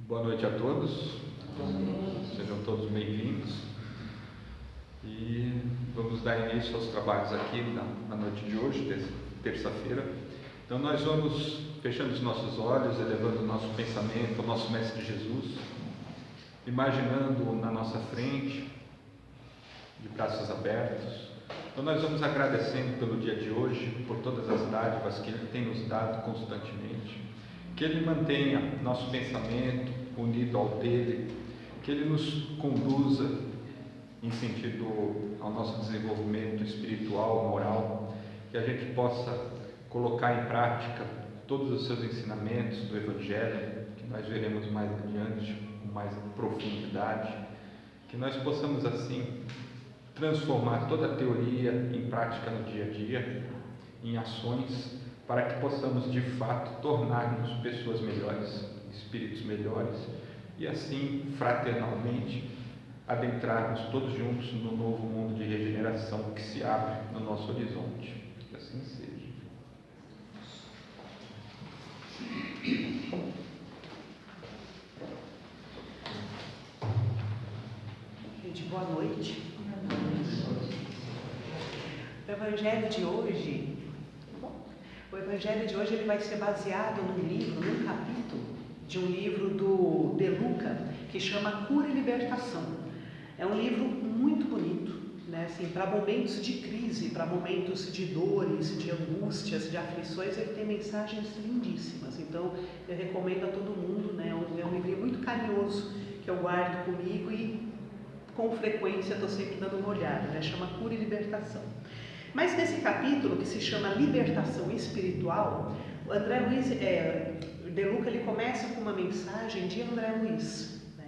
Boa noite a todos, sejam todos bem-vindos e vamos dar início aos trabalhos aqui na noite de hoje, terça-feira. Então nós vamos fechando os nossos olhos, elevando o nosso pensamento ao nosso Mestre Jesus, imaginando na nossa frente, de braços abertos. Então nós vamos agradecendo pelo dia de hoje, por todas as dádivas que Ele tem nos dado constantemente, que Ele mantenha nosso pensamento unido ao dele, que Ele nos conduza em sentido ao nosso desenvolvimento espiritual, moral, que a gente possa colocar em prática todos os seus ensinamentos do Evangelho, que nós veremos mais adiante, com mais profundidade, que nós possamos assim transformar toda a teoria em prática no dia a dia, em ações, para que possamos de fato tornar-nos pessoas melhores, espíritos melhores, e assim, fraternalmente, adentrarmos todos juntos no novo mundo de regeneração que se abre no nosso horizonte. Que assim seja. Gente, boa noite. O Evangelho de hoje ele vai ser baseado num capítulo de um livro do De Luca, que chama Cura e Libertação. É um livro muito bonito, né? Assim, para momentos de crise, para momentos de dores, de angústias, de aflições, ele tem mensagens lindíssimas. Então, eu recomendo a todo mundo, né? É um livro muito carinhoso que eu guardo comigo e com frequência estou sempre dando uma olhada, né? Chama Cura e Libertação. Mas nesse capítulo, que se chama Libertação Espiritual, o André Luiz, De Luca, ele começa com uma mensagem de André Luiz, né?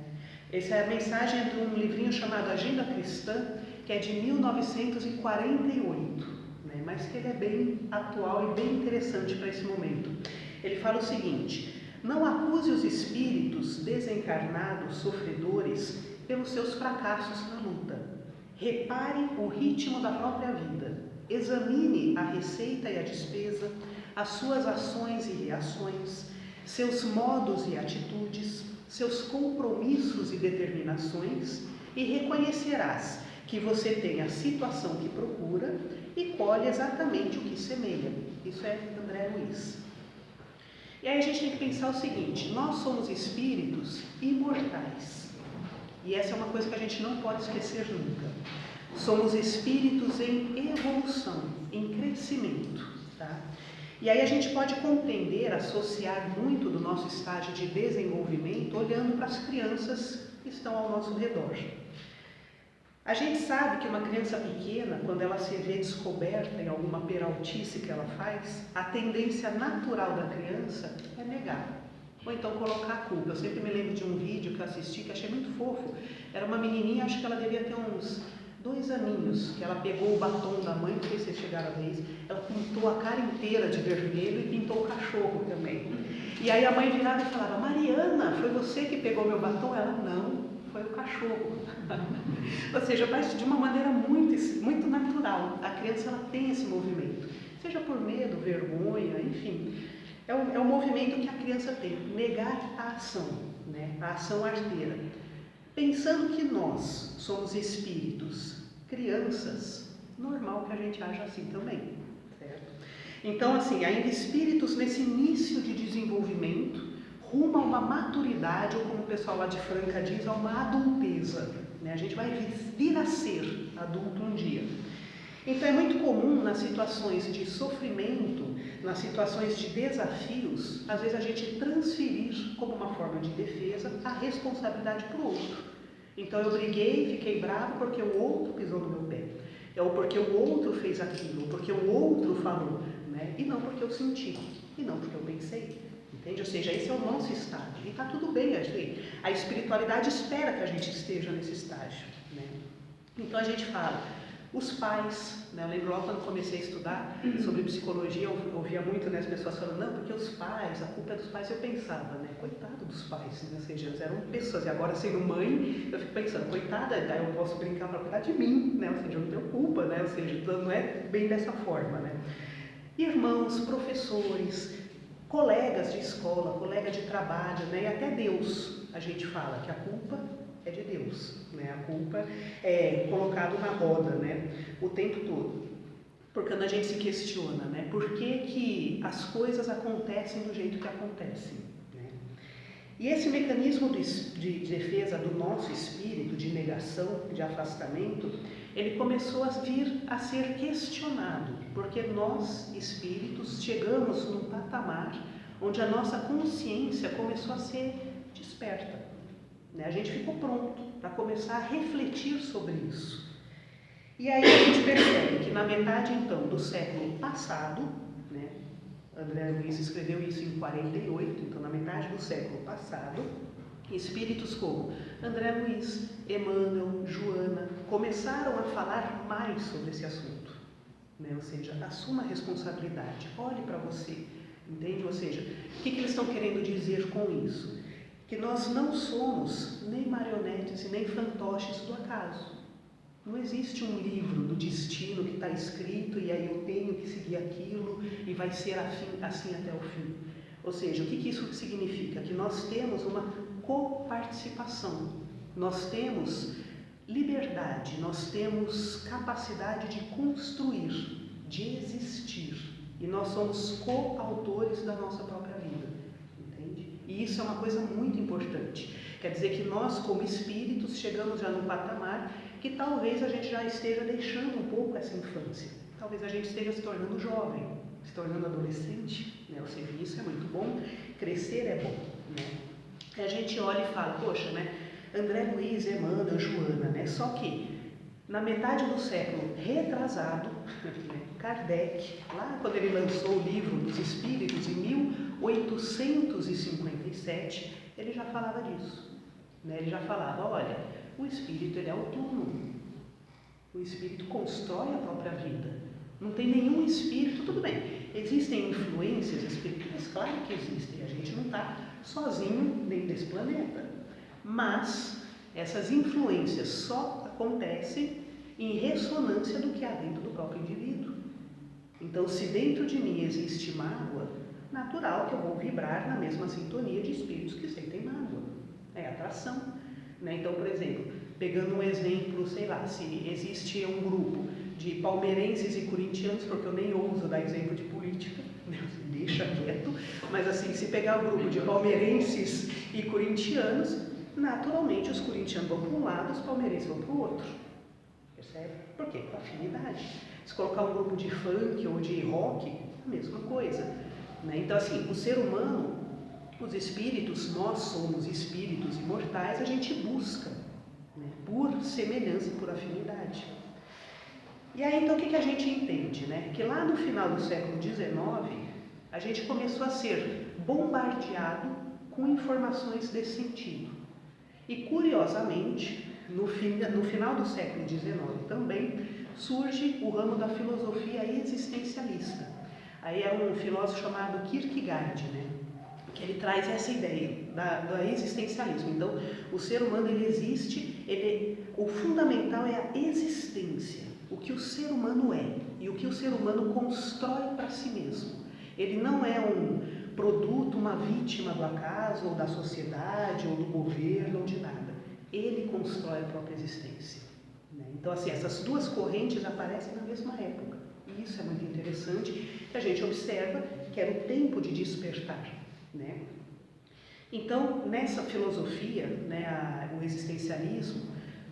Essa é a mensagem de um livrinho chamado Agenda Cristã, que é de 1948, né? Mas que ele é bem atual e bem interessante para esse momento. Ele fala o seguinte: não acuse os espíritos desencarnados, sofredores, pelos seus fracassos na luta. Repare o ritmo da própria vida. Examine a receita e a despesa, as suas ações e reações, seus modos e atitudes, seus compromissos e determinações, e reconhecerás que você tem a situação que procura e colhe exatamente o que semeia. Isso é André Luiz. E aí a gente tem que pensar o seguinte: nós somos espíritos imortais. E essa é uma coisa que a gente não pode esquecer nunca. Somos espíritos em evolução, em crescimento, tá? E aí a gente pode compreender, associar muito do nosso estágio de desenvolvimento olhando para as crianças que estão ao nosso redor. A gente sabe que uma criança pequena, quando ela se vê descoberta em alguma peraltice que ela faz, a tendência natural da criança é negar. Ou então colocar a culpa. Eu sempre me lembro de um vídeo que eu assisti que achei muito fofo. Era uma menininha, acho que ela devia ter uns 2 aninhos, que ela pegou o batom da mãe, não sei se vocês chegaram a ver isso, ela pintou a cara inteira de vermelho e pintou o cachorro também. E aí a mãe virava e falava: Mariana, foi você que pegou meu batom? Ela: não, foi o cachorro. Ou seja, parece de uma maneira muito natural. A criança ela tem esse movimento, seja por medo, vergonha, enfim. É o movimento que a criança tem, negar a ação, né? A ação arteira. Pensando que nós somos espíritos, crianças, normal que a gente haja assim também, certo? Então, assim, ainda espíritos nesse início de desenvolvimento, rumo a uma maturidade, ou como o pessoal lá de Franca diz, a uma adulteza, né? A gente vai vir a ser adulto um dia. Então é muito comum nas situações de sofrimento, nas situações de desafios, às vezes a gente transferir como uma forma de defesa a responsabilidade para o outro. Então eu briguei, fiquei bravo porque o outro pisou no meu pé, ou porque o outro fez aquilo, ou porque o outro falou, né? E não porque eu senti, e não porque eu pensei. Entende? Ou seja, esse é o nosso estágio. E está tudo bem, a espiritualidade espera que a gente esteja nesse estágio, né? Então a gente fala, os pais, né? Eu lembro logo quando comecei a estudar sobre psicologia, eu ouvia muito, né, as pessoas falando: não, porque os pais, a culpa é dos pais. Eu pensava, né, coitado dos pais, né? Ou seja, eles eram pessoas, e agora sendo mãe, eu fico pensando, coitada, daí eu posso brincar para cuidar de mim, né? Ou seja, eu não tenho culpa, né? Ou seja, não é bem dessa forma, né? Irmãos, professores, colegas de escola, colega de trabalho, né? E até Deus. a gente fala que a culpa é de Deus, né? A culpa é colocada na roda, né? O tempo todo. Porque quando a gente se questiona, né? Por que as coisas acontecem do jeito que acontecem, né? E esse mecanismo de defesa do nosso espírito, de negação, de afastamento, ele começou a vir a ser questionado, porque nós, espíritos, chegamos num patamar onde a nossa consciência começou a ser desperta, né? A gente ficou pronto para começar a refletir sobre isso. E aí a gente percebe que na metade, então, do século passado, né, André Luiz escreveu isso em 48, então na metade do século passado, espíritos como André Luiz, Emmanuel, Joana, começaram a falar mais sobre esse assunto, né? Ou seja, assuma a responsabilidade, olhe para você, entende? Ou seja, o que eles estão querendo dizer com isso? Que nós não somos nem marionetes e nem fantoches do acaso. Não existe um livro do destino que está escrito e aí eu tenho que seguir aquilo e vai ser assim até o fim. Ou seja, o que isso significa? Que nós temos uma coparticipação, nós temos liberdade, nós temos capacidade de construir, de existir. E nós somos coautores da nossa própria vida, entende? E isso é uma coisa muito importante. Quer dizer que nós, como espíritos, chegamos já num patamar que talvez a gente já esteja deixando um pouco essa infância. Talvez a gente esteja se tornando jovem, se tornando adolescente, né? Ou seja, isso é muito bom, crescer é bom, né? A gente olha e fala, poxa, né? André Luiz, Emmanuel, Joana, né? Só que na metade do século retrasado, Kardec, lá quando ele lançou o livro dos Espíritos, em 1857, ele já falava disso, né? Ele já falava, olha, o espírito ele é autônomo, o espírito constrói a própria vida. Não tem nenhum espírito, tudo bem, existem influências espirituais, claro que existem, a gente não está sozinho dentro desse planeta, mas essas influências só acontecem em ressonância do que há dentro do próprio indivíduo. Então, se dentro de mim existe mágoa, natural que eu vou vibrar na mesma sintonia de espíritos que sentem mágoa, é atração, né? Então, por exemplo, pegando um exemplo, sei lá, se existe um grupo de palmeirenses e corintianos, porque eu nem ouso dar exemplo de política, deixa quieto, mas assim, se pegar o grupo de palmeirenses e corintianos, naturalmente os corintianos vão para um lado, os palmeirenses vão para o outro. Percebe? Por quê? Por afinidade. Se colocar um grupo de funk ou de rock, a mesma coisa, né? Então, assim, o ser humano, os espíritos, nós somos espíritos imortais, a gente busca, né? Por semelhança e por afinidade. E aí, então, o que a gente entende, né? Que lá no final do século XIX, a gente começou a ser bombardeado com informações desse sentido. E, curiosamente, no final do século XIX também, surge o ramo da filosofia existencialista. Aí é um filósofo chamado Kierkegaard, né? Que ele traz essa ideia do existencialismo. Então, o ser humano ele existe, o fundamental é a existência, o que o ser humano é e o que o ser humano constrói para si mesmo. Ele não é um produto, uma vítima do acaso, ou da sociedade, ou do governo, ou de nada. Ele constrói a própria existência, né? Então, assim, essas duas correntes aparecem na mesma época. E isso é muito interessante, que a gente observa que era o tempo de despertar, né? Então, nessa filosofia, né, o existencialismo,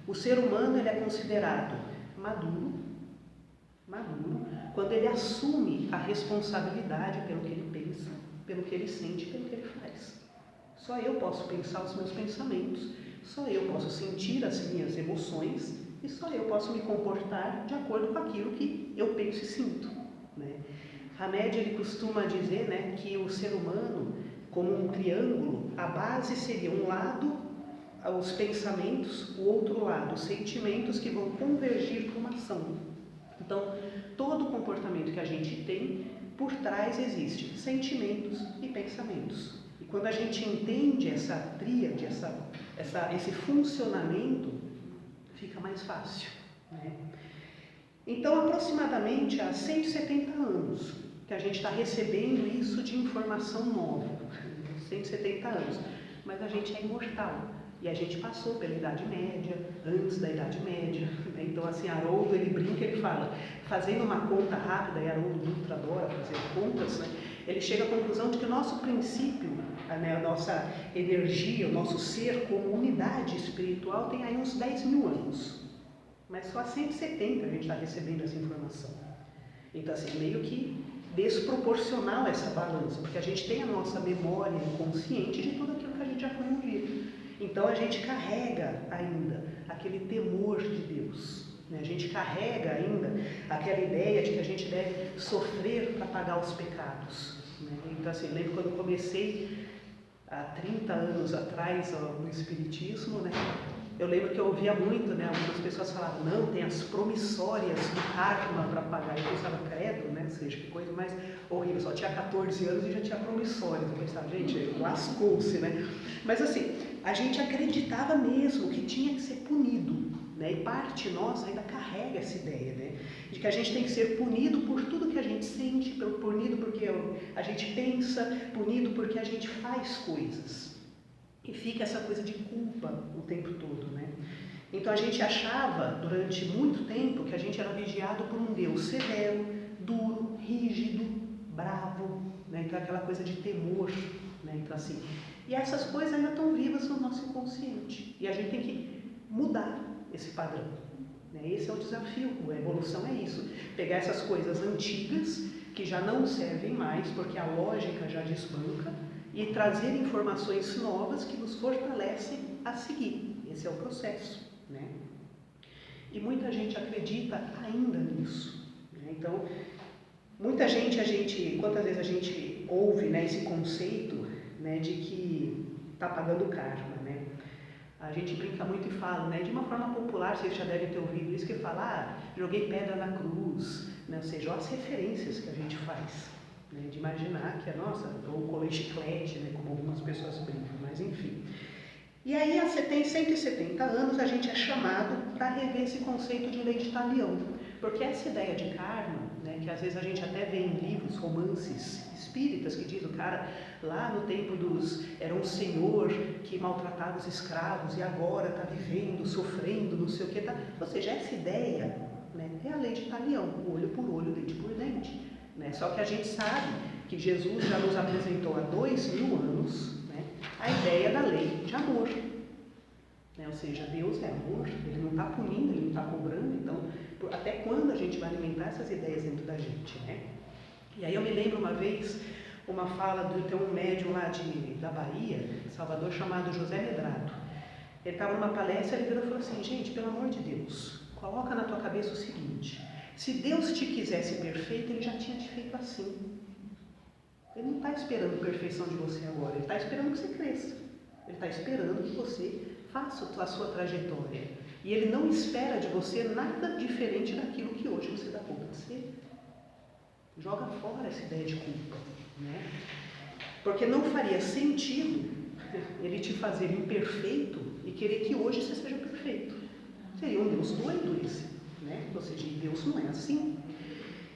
o ser humano ele é considerado maduro, quando ele assume a responsabilidade pelo que ele pensa, pelo que ele sente, pelo que ele faz. Só eu posso pensar os meus pensamentos, só eu posso sentir as minhas emoções e só eu posso me comportar de acordo com aquilo que eu penso e sinto, né? Hamed ele costuma dizer, né, que o ser humano, como um triângulo, a base seria um lado os pensamentos, o outro lado os sentimentos que vão convergir para uma ação. Então, todo o comportamento que a gente tem, por trás existe sentimentos e pensamentos. E quando a gente entende essa tríade, esse funcionamento, fica mais fácil, né? Então, aproximadamente há 170 anos que a gente está recebendo isso de informação nova, 170 anos. mas a gente é imortal. E a gente passou pela Idade Média, antes da Idade Média, né? Então assim, Haroldo, ele brinca, ele fala, fazendo uma conta rápida, e Haroldo Dutra adora fazer contas, né? Ele chega à conclusão de que o nosso princípio, né, a nossa energia, o nosso ser como unidade espiritual tem aí uns 10 mil anos. Mas só há 170 a gente está recebendo essa informação. Então assim, meio que desproporcional essa balança, porque a gente tem a nossa memória inconsciente de tudo aquilo que a gente já foi um dia. Então a gente carrega ainda aquele temor de Deus, né? A gente carrega ainda aquela ideia de que a gente deve sofrer para pagar os pecados, né? Então assim, lembro quando eu comecei há 30 anos atrás no Espiritismo, né? Eu lembro que eu ouvia muito, né? Algumas pessoas falavam, não, tem as promissórias do karma para pagar. Eu pensava, credo, né? Ou seja, que coisa mais horrível. Só tinha 14 anos e já tinha promissórias. Eu pensava, gente, lascou-se, né? Mas assim, a gente acreditava mesmo que tinha que ser punido, né? E parte nossa ainda carrega essa ideia, né? De que a gente tem que ser punido por tudo que a gente sente, punido porque a gente pensa, punido porque a gente faz coisas. E fica essa coisa de culpa o tempo todo, né? Então a gente achava, durante muito tempo, que a gente era vigiado por um Deus severo, duro, rígido, bravo, né? Então aquela coisa de temor, né? Então assim, e essas coisas ainda estão vivas no nosso inconsciente. E a gente tem que mudar esse padrão, né? Esse é o desafio, a evolução é isso. Pegar essas coisas antigas, que já não servem mais, porque a lógica já desbanca, e trazer informações novas que nos fortalecem a seguir. Esse é o processo, né? E muita gente acredita ainda nisso, né? Então, muita gente, quantas vezes a gente ouve, né, esse conceito, né, de que está pagando karma, né? A gente brinca muito e fala, né, de uma forma popular, vocês já devem ter ouvido isso, que fala, joguei pedra na cruz, né? Ou seja, as referências que a gente faz, né, de imaginar que é, nossa, ou colei chiclete, né, como algumas pessoas brincam, mas enfim. E aí, há 170 anos, a gente é chamado para rever esse conceito de lei de talião, porque essa ideia de karma, né, que às vezes a gente até vê em livros, romances espíritas, que diz o cara, lá no tempo era um senhor que maltratava os escravos e agora está vivendo, sofrendo, não sei o que, tá. Ou seja, essa ideia, né, é a lei de talião, olho por olho, dente por dente. Né? Só que a gente sabe que Jesus já nos apresentou há 2000 anos, né, a ideia da lei de amor. Né? Ou seja, Deus é amor, Ele não está punindo, Ele não está cobrando, então até quando a gente vai alimentar essas ideias dentro da gente? Né? E aí eu me lembro uma vez, uma fala de um médium lá da Bahia, Salvador, chamado José Medrado. Ele estava numa palestra e ele virou e falou assim, gente, pelo amor de Deus, coloca na tua cabeça o seguinte, se Deus te quisesse perfeito, Ele já tinha te feito assim. Ele não está esperando perfeição de você agora, Ele está esperando que você cresça. Ele está esperando que você faça a sua trajetória. E Ele não espera de você nada diferente daquilo que hoje você dá conta de ser. Joga fora essa ideia de culpa, né? Porque não faria sentido Ele te fazer imperfeito e querer que hoje você seja perfeito. Seria um Deus doido esse, né? Ou seja, Deus não é assim.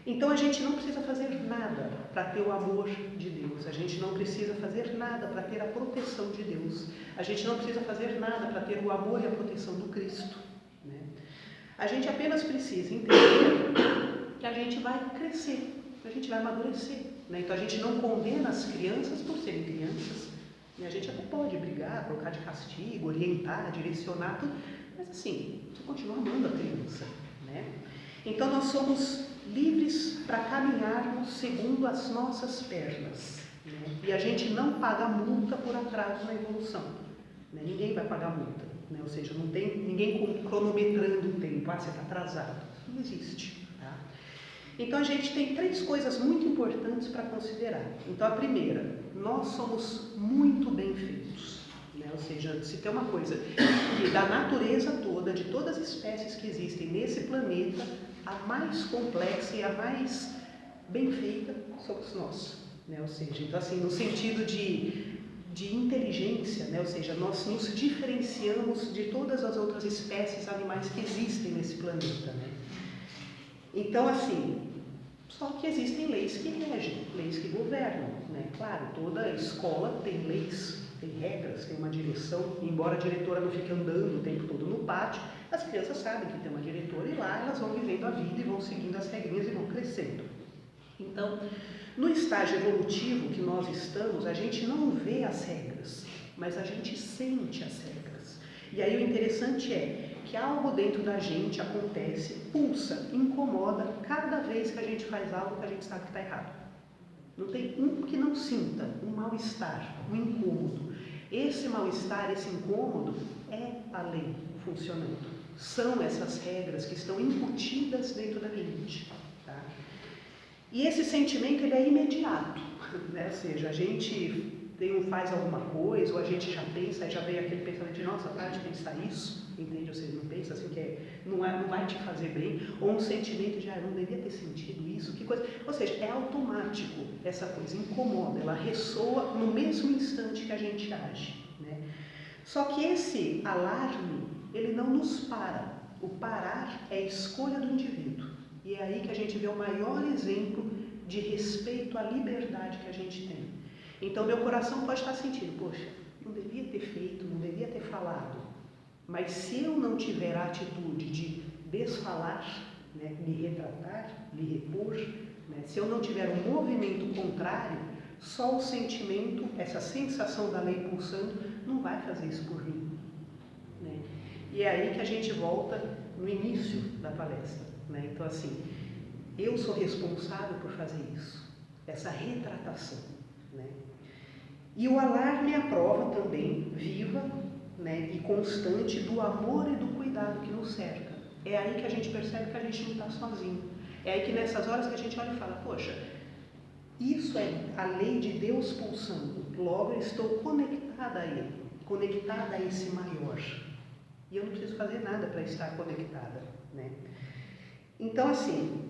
Então a gente não precisa fazer nada para ter o amor de Deus. A gente não precisa fazer nada para ter a proteção de Deus. A gente não precisa fazer nada para ter o amor e a proteção do Cristo, né? A gente apenas precisa entender que a gente vai crescer, a gente vai amadurecer, né? Então a gente não condena as crianças por serem crianças. E a gente até pode brigar, colocar de castigo, orientar, direcionar, tudo, mas assim, você continua amando a criança, né? Então nós somos livres para caminharmos segundo as nossas pernas, né? E a gente não paga multa por atraso na evolução, né? Ninguém vai pagar multa, né? Ou seja, não tem ninguém cronometrando o tempo, você está atrasado, não existe, tá? Então a gente tem 3 coisas muito importantes para considerar. Então a primeira, nós somos muito bem feitos, né? Ou seja, se tem uma coisa que da natureza toda, de todas as espécies que existem nesse planeta, a mais complexa e a mais bem feita somos nós, né? Ou seja, então assim, no sentido de inteligência, né? Ou seja, nós nos diferenciamos de todas as outras espécies animais que existem nesse planeta, né? Então assim, só que existem leis que regem, leis que governam, né? Claro, toda escola tem leis, tem regras, tem uma direção, embora a diretora não fique andando o tempo todo no pátio, as crianças sabem que tem uma diretora e lá elas vão vivendo a vida e vão seguindo as regrinhas e vão crescendo. Então, no estágio evolutivo que nós estamos, a gente não vê as regras, mas a gente sente as regras. E aí o interessante é que algo dentro da gente acontece, pulsa, incomoda cada vez que a gente faz algo que a gente sabe que está errado. Não tem um que não sinta um mal-estar, um incômodo. Esse mal-estar, esse incômodo é a lei funcionando. São essas regras que estão incutidas dentro da gente. Tá? E esse sentimento ele é imediato. Né? Ou seja, a gente faz alguma coisa, ou a gente já pensa, já vem aquele pensamento de nossa, para de pensar isso, entende? Ou seja, não pensa assim que não vai te fazer bem, ou um sentimento de, eu não devia ter sentido isso, que coisa. Ou seja, é automático essa coisa, incomoda, ela ressoa no mesmo instante que a gente age, né? Só que esse alarme, ele não nos para. O parar é a escolha do indivíduo. E é aí que a gente vê o maior exemplo de respeito à liberdade que a gente tem. Então, meu coração pode estar sentindo, poxa, não devia ter feito, não devia ter falado. Mas se eu não tiver a atitude de desfalar, né, me retratar, me repor, né, se eu não tiver um movimento contrário, só o sentimento, essa sensação da lei pulsando, não vai fazer isso por mim. Né? E é aí que a gente volta no início da palestra. Né? Então, assim, eu sou responsável por fazer isso, essa retratação. Né? E o alarme é a prova também viva, né, e constante do amor e do cuidado que nos cerca. É aí que a gente percebe que a gente não está sozinho. É aí que nessas horas que a gente olha e fala, poxa, isso é a lei de Deus pulsando. Logo eu estou conectada a Ele, conectada a esse maior. E eu não preciso fazer nada para estar conectada. Né? Então, assim,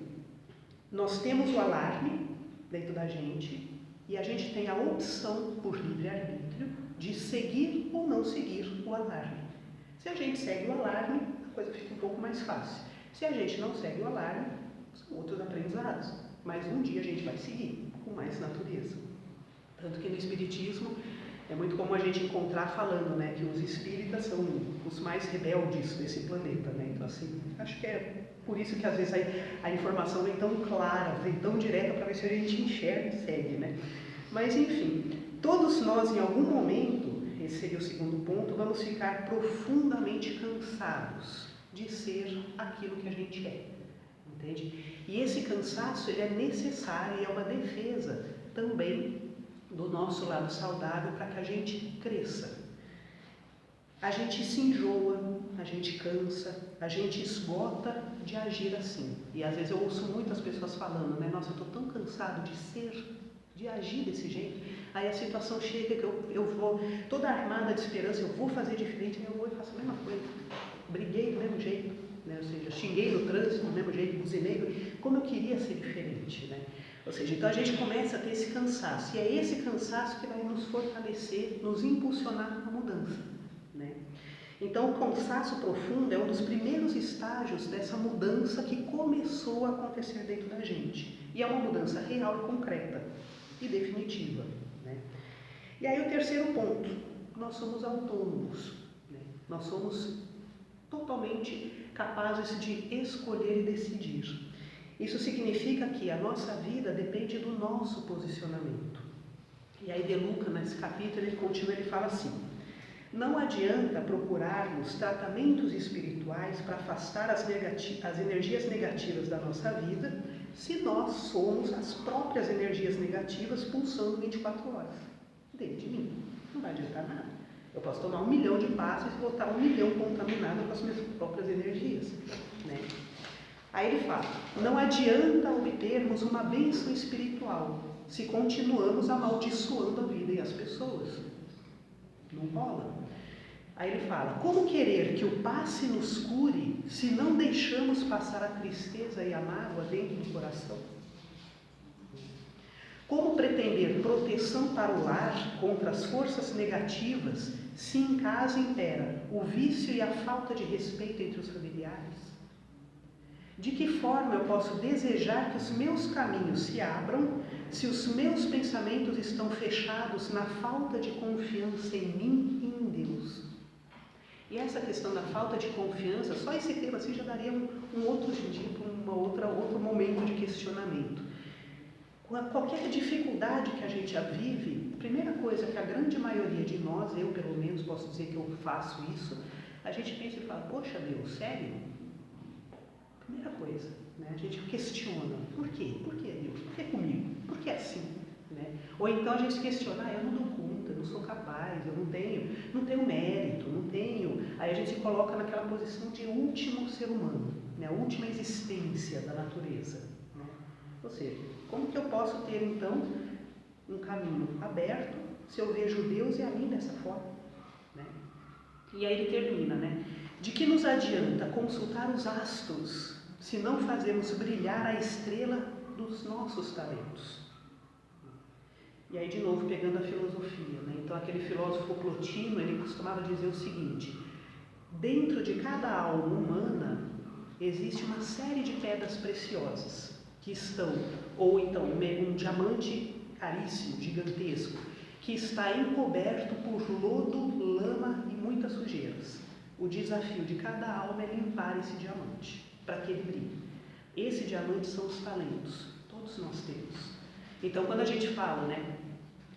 nós temos o alarme dentro da gente e a gente tem a opção, por livre-arbítrio, de seguir ou não seguir o alarme. Se a gente segue o alarme, a coisa fica um pouco mais fácil. Se a gente não segue o alarme, são outros aprendizados. Mas um dia a gente vai seguir com mais natureza. Tanto que no Espiritismo é muito comum a gente encontrar falando, né, que os espíritas são os mais rebeldes desse planeta. Né? Então, assim, acho que é por isso que às vezes a informação vem tão clara, vem tão direta para ver se a gente enxerga e segue. Né? Mas, enfim, todos nós, em algum momento, esse seria o segundo ponto, vamos ficar profundamente cansados de ser aquilo que a gente é. Entende? E esse cansaço ele é necessário e é uma defesa também do nosso lado saudável para que a gente cresça. A gente se enjoa, a gente cansa, a gente esgota de agir assim. E às vezes eu ouço muitas pessoas falando, né? Nossa, eu estou tão cansado de ser, de agir desse jeito. Aí a situação chega que eu vou, toda armada de esperança, eu vou fazer diferente, aí eu vou e faço a mesma coisa. Briguei do mesmo jeito, né? Ou seja, xinguei no trânsito do mesmo jeito, buzinei, como eu queria ser diferente, né? Ou seja, então a gente começa a ter esse cansaço. E é esse cansaço que vai nos fortalecer, nos impulsionar na mudança. Né? Então o cansaço profundo é um dos primeiros estágios dessa mudança que começou a acontecer dentro da gente. E é uma mudança real e concreta e definitiva. Né? E aí o terceiro ponto, nós somos autônomos. Né? Nós somos totalmente capazes de escolher e decidir. Isso significa que a nossa vida depende do nosso posicionamento. E aí De Luca, nesse capítulo, ele continua, ele fala assim: não adianta procurarmos tratamentos espirituais para afastar as energias negativas da nossa vida, se nós somos as próprias energias negativas pulsando 24 horas dentro de mim. Não vai adiantar nada. Eu posso tomar 1 milhão de passos e voltar 1 milhão contaminado com as minhas próprias energias. Né? Aí ele fala, não adianta obtermos uma bênção espiritual se continuamos amaldiçoando a vida e as pessoas. Não rola. Aí ele fala, como querer que o passe nos cure se não deixamos passar a tristeza e a mágoa dentro do coração? Como pretender proteção para o lar contra as forças negativas se em casa impera o vício e a falta de respeito entre os familiares? De que forma eu posso desejar que os meus caminhos se abram se os meus pensamentos estão fechados na falta de confiança em mim e em Deus? E essa questão da falta de confiança, só esse tema assim já daria um outro dia, outro momento de questionamento. Qualquer dificuldade que a gente vive, a primeira coisa que a grande maioria de nós, eu pelo menos posso dizer que eu faço isso, a gente pensa e fala, poxa Deus, sério? Primeira coisa, né? A gente questiona, por quê? Por que Deus? Por que comigo? Por que assim? Né? Ou então a gente questiona, eu não dou conta, eu não sou capaz, eu não tenho mérito, não tenho. Aí a gente se coloca naquela posição de último ser humano, né? A última existência da natureza. Né? Ou seja, como que eu posso ter então um caminho aberto se eu vejo Deus e a mim dessa forma? Né? E aí ele termina, né? De que nos adianta consultar os astros se não fazemos brilhar a estrela dos nossos talentos? E aí de novo pegando a filosofia, né? Então aquele filósofo Plotino, ele costumava dizer o seguinte: dentro de cada alma humana existe uma série de pedras preciosas que estão, ou então um diamante caríssimo, gigantesco, que está encoberto por lodo, lama e muitas sujeiras. O desafio de cada alma é limpar esse diamante, para que ele brilhe. Esse diamante são os talentos, todos nós temos. Então, quando a gente fala, né,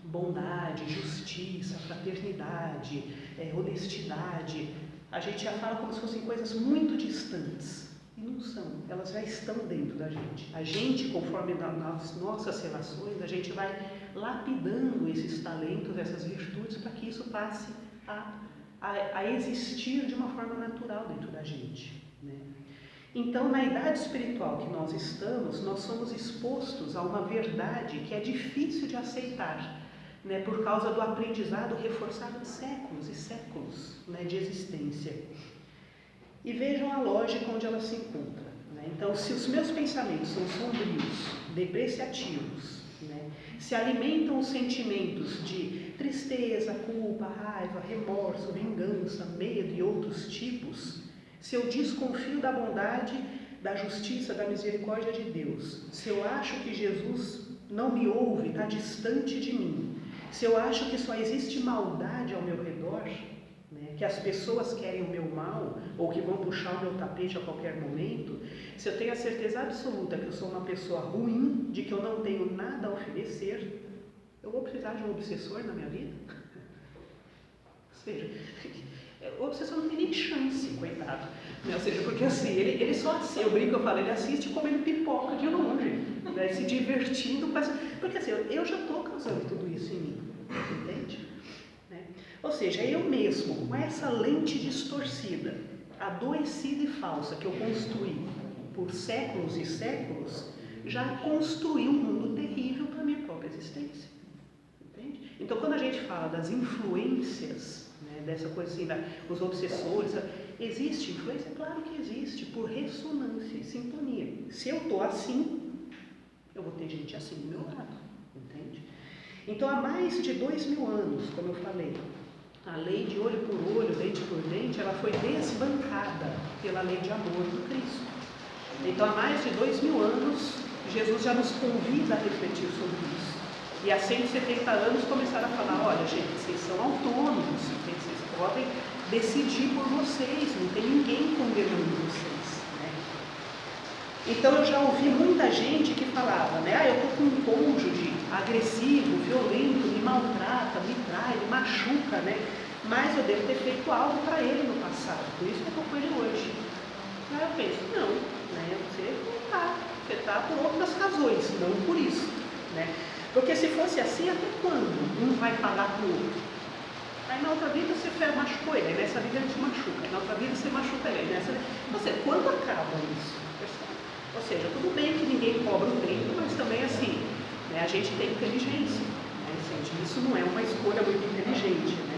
bondade, justiça, fraternidade, honestidade, a gente já fala como se fossem coisas muito distantes. E não são, elas já estão dentro da gente. A gente, conforme nas nossas relações, a gente vai lapidando esses talentos, essas virtudes, para que isso passe a existir de uma forma natural dentro da gente. Né? Então, na idade espiritual que nós estamos, nós somos expostos a uma verdade que é difícil de aceitar, né, por causa do aprendizado reforçado de séculos e séculos, né, de existência. E vejam a lógica onde ela se encontra. Né? Então, se os meus pensamentos são sombrios, depreciativos, né, se alimentam os sentimentos de tristeza, culpa, raiva, remorso, vingança, medo e outros tipos, se eu desconfio da bondade, da justiça, da misericórdia de Deus, se eu acho que Jesus não me ouve, está distante de mim, se eu acho que só existe maldade ao meu redor, né, que as pessoas querem o meu mal ou que vão puxar o meu tapete a qualquer momento, se eu tenho a certeza absoluta que eu sou uma pessoa ruim, de que eu não tenho nada a oferecer, eu vou precisar de um obsessor na minha vida? Ou seja, o obsessor não tem nem chance, coitado. Né? Ou seja, porque assim, ele só assim, eu brinco, eu falo, ele assiste comendo pipoca de longe, né? Se divertindo, porque assim, eu já estou causando tudo isso em mim, entende? Né? Ou seja, eu mesmo, com essa lente distorcida, adoecida e falsa que eu construí por séculos e séculos, já construí um mundo terrível para a minha própria existência. Entende? Então, quando a gente fala das influências, né, dessa coisa assim, os obsessores, existe influência? Claro que existe, por ressonância e sintonia. Se eu estou assim, eu vou ter gente assim do meu lado, entende? Então, há mais de 2000 anos, como eu falei, a lei de olho por olho, dente por dente, ela foi desbancada pela lei de amor do Cristo. Então, há mais de 2000 anos, Jesus já nos convida a refletir sobre isso. E há 170 anos começaram a falar, olha gente, vocês são autônomos, vocês podem decidir por vocês, não tem ninguém condenando vocês. Né? Então eu já ouvi muita gente que falava, né, eu estou com um cônjuge agressivo, violento, me maltrata, me trai, me machuca, né? Mas eu devo ter feito algo para ele no passado, por isso que eu estou com ele hoje. Aí eu penso, não, né, você está por outras razões, não por isso. Né? Porque se fosse assim, até quando um vai pagar para o outro? Aí na outra vida você machucou ele, nessa vida ele te machuca, na outra vida você machuca ele, nessa vida... Ou seja, quando acaba isso? Ou seja, tudo bem que ninguém cobra o tempo, mas também assim, né, a gente tem inteligência, né, gente? Isso não é uma escolha muito inteligente, né?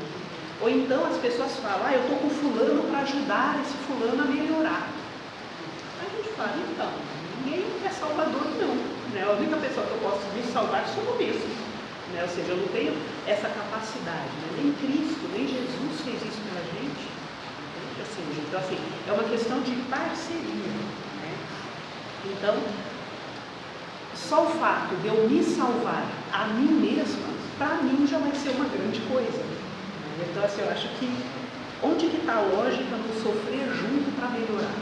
Ou então as pessoas falam, eu estou com fulano para ajudar esse fulano a melhorar. Aí a gente fala, então, ninguém é salvador não, né? A única pessoa que eu posso me salvar sou eu mesmo, né? Ou seja, eu não tenho essa capacidade, né? Nem Cristo, nem Jesus fez isso pela gente. Ou seja, então assim, é uma questão de parceria, né? Então, só o fato de eu me salvar a mim mesma, para mim já vai ser uma grande coisa. Então, assim, eu acho que onde que está a lógica do sofrer junto para melhorar?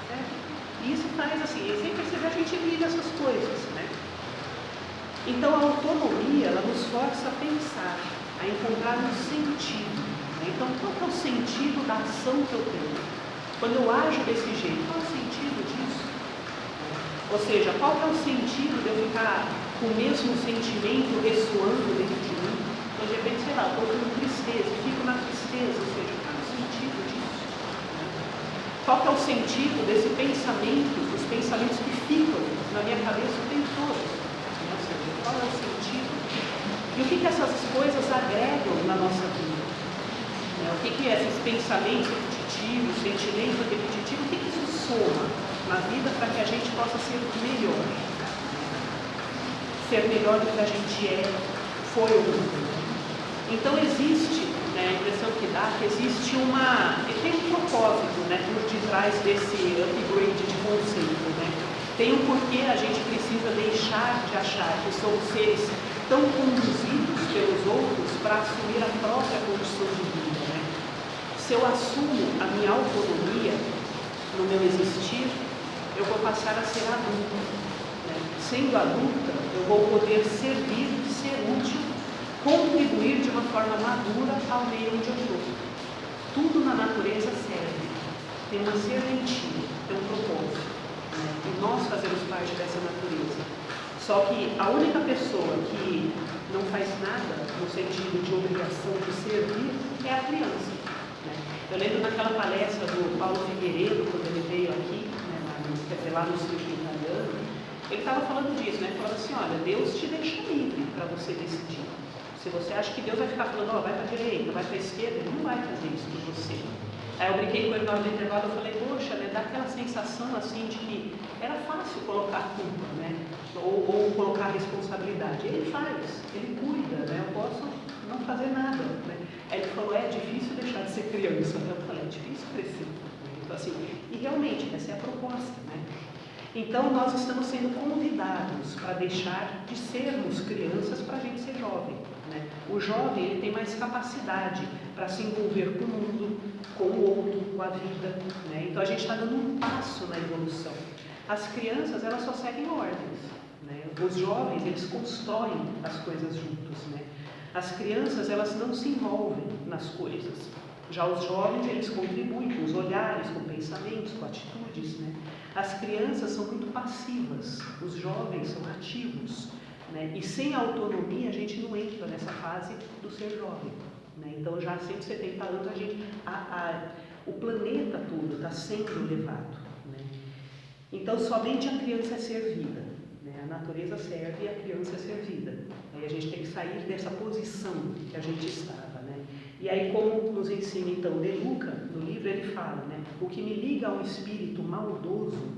Certo? E isso faz assim, sem perceber a gente vive essas coisas, né? Então a autonomia, ela nos força a pensar, a encontrar um sentido, né? Então qual que é o sentido da ação que eu tenho? Quando eu ajo desse jeito, qual é o sentido disso? Ou seja, qual que é o sentido de eu ficar com o mesmo sentimento ressoando dentro de mim? Então, de repente, sei lá, eu estou com tristeza, fico na tristeza, ou seja, qual é o sentido disso? Qual que é o sentido desse pensamento, dos pensamentos que ficam na minha cabeça o tempo todo? Ou seja, qual é o sentido? E o que essas coisas agregam na nossa vida? O que esses pensamentos repetitivos, sentimento repetitivo, o que isso soma na vida para que a gente possa ser melhor? Ser melhor do que a gente foi ou não. Então existe, né, a impressão que dá que existe tem um propósito, né, por detrás desse upgrade de conceito, né? Tem um porquê a gente precisa deixar de achar que somos seres tão conduzidos pelos outros para assumir a própria condição de vida, né? Se eu assumo a minha autonomia no meu existir, eu vou passar a ser adulta, né? Sendo adulta, eu vou poder servir, ser útil, contribuir de uma forma madura ao meio onde eu estou. Tudo na natureza serve, tem uma serventia, tem um propósito, né? E nós fazemos parte dessa natureza. Só que a única pessoa que não faz nada no sentido de obrigação de servir é a criança, né? Eu lembro naquela palestra do Paulo Figueiredo, quando ele veio aqui, né, lá no Círculo Italiano, ele estava falando disso, né? Falando assim, olha, Deus te deixa livre para você decidir. Se você acha que Deus vai ficar falando, vai para a direita, vai para a esquerda, Ele não vai fazer isso por você. Aí eu brinquei com ele na hora do intervalo, eu falei, poxa, né, dá aquela sensação assim de que era fácil colocar culpa, né? Ou colocar responsabilidade. Ele faz, ele cuida, né? Eu posso não fazer nada, né? Aí ele falou, é difícil deixar de ser criança. Eu falei, é difícil crescer. Então, assim, e realmente, essa é a proposta, né? Então, nós estamos sendo convidados para deixar de sermos crianças para a gente ser jovem, né? O jovem, ele tem mais capacidade para se envolver com o mundo, com o outro, com a vida, né? Então, a gente está dando um passo na evolução. As crianças, elas só seguem ordens, né? Os jovens, eles constroem as coisas juntos, né? As crianças, elas não se envolvem nas coisas. Já os jovens, eles contribuem com os olhares, com pensamentos, com atitudes, né? As crianças são muito passivas, os jovens são ativos, né? E sem autonomia a gente não entra nessa fase do ser jovem, né? Então já há 170 anos o planeta todo está sendo levado, né? Então somente a criança é servida, né? A natureza serve e a criança é servida. Aí a gente tem que sair dessa posição que a gente estava, né? E aí, como nos ensina então De Luca, no livro ele fala, né? O que me liga a um espírito maldoso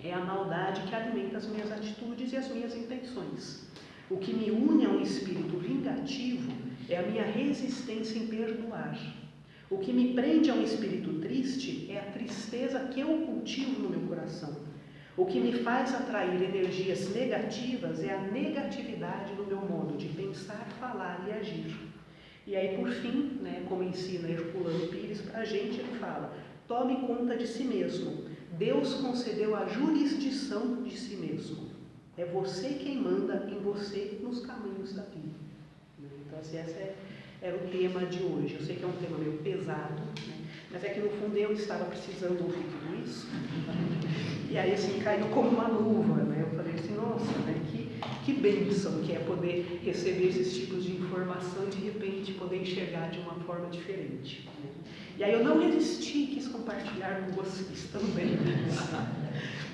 é a maldade que alimenta as minhas atitudes e as minhas intenções. O que me une a um espírito vingativo é a minha resistência em perdoar. O que me prende a um espírito triste é a tristeza que eu cultivo no meu coração. O que me faz atrair energias negativas é a negatividade no meu modo de pensar, falar e agir. E aí, por fim, né, como ensina Herculano Pires para a gente, ele fala, tome conta de si mesmo. Deus concedeu a jurisdição de si mesmo. É você quem manda em você nos caminhos da vida. Então, assim, esse era o tema de hoje. Eu sei que é um tema meio pesado, né? Mas é que no fundo eu estava precisando ouvir tudo isso. E aí, assim, caiu como uma luva, né? Eu falei assim, nossa, né? Que bênção que é poder receber esses tipos de informação e de repente poder enxergar de uma forma diferente, né? E aí eu não resisti e quis compartilhar com vocês também.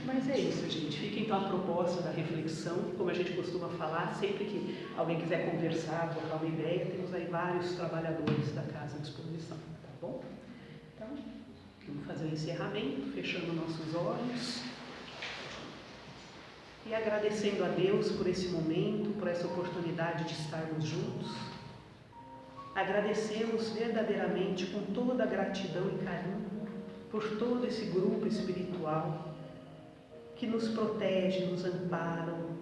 Mas é isso, gente. Fica então a proposta da reflexão, como a gente costuma falar, sempre que alguém quiser conversar, trocar uma ideia, temos aí vários trabalhadores da casa à disposição, tá bom? Então, vamos fazer o encerramento, fechando nossos olhos e agradecendo a Deus por esse momento, por essa oportunidade de estarmos juntos. Agradecemos verdadeiramente com toda a gratidão e carinho por todo esse grupo espiritual que nos protegem, nos amparam,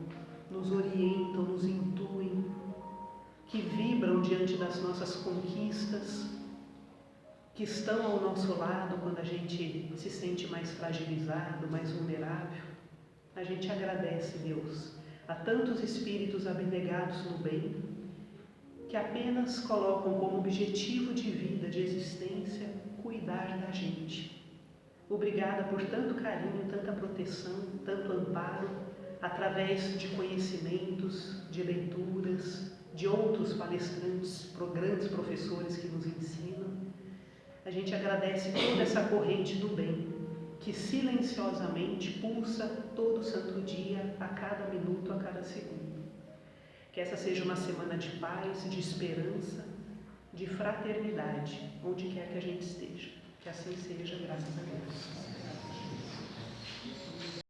nos orientam, nos intuem, que vibram diante das nossas conquistas, que estão ao nosso lado quando a gente se sente mais fragilizado, mais vulnerável. A gente agradece, Deus, a tantos espíritos abnegados no bem, que apenas colocam como objetivo de vida, de existência, cuidar da gente. Obrigada por tanto carinho, tanta proteção, tanto amparo, através de conhecimentos, de leituras, de outros palestrantes, grandes professores que nos ensinam. A gente agradece toda essa corrente do bem, que silenciosamente pulsa todo santo dia, a cada minuto, a cada segundo. Que essa seja uma semana de paz, de esperança, de fraternidade, onde quer que a gente esteja. Que assim seja, graças a Deus.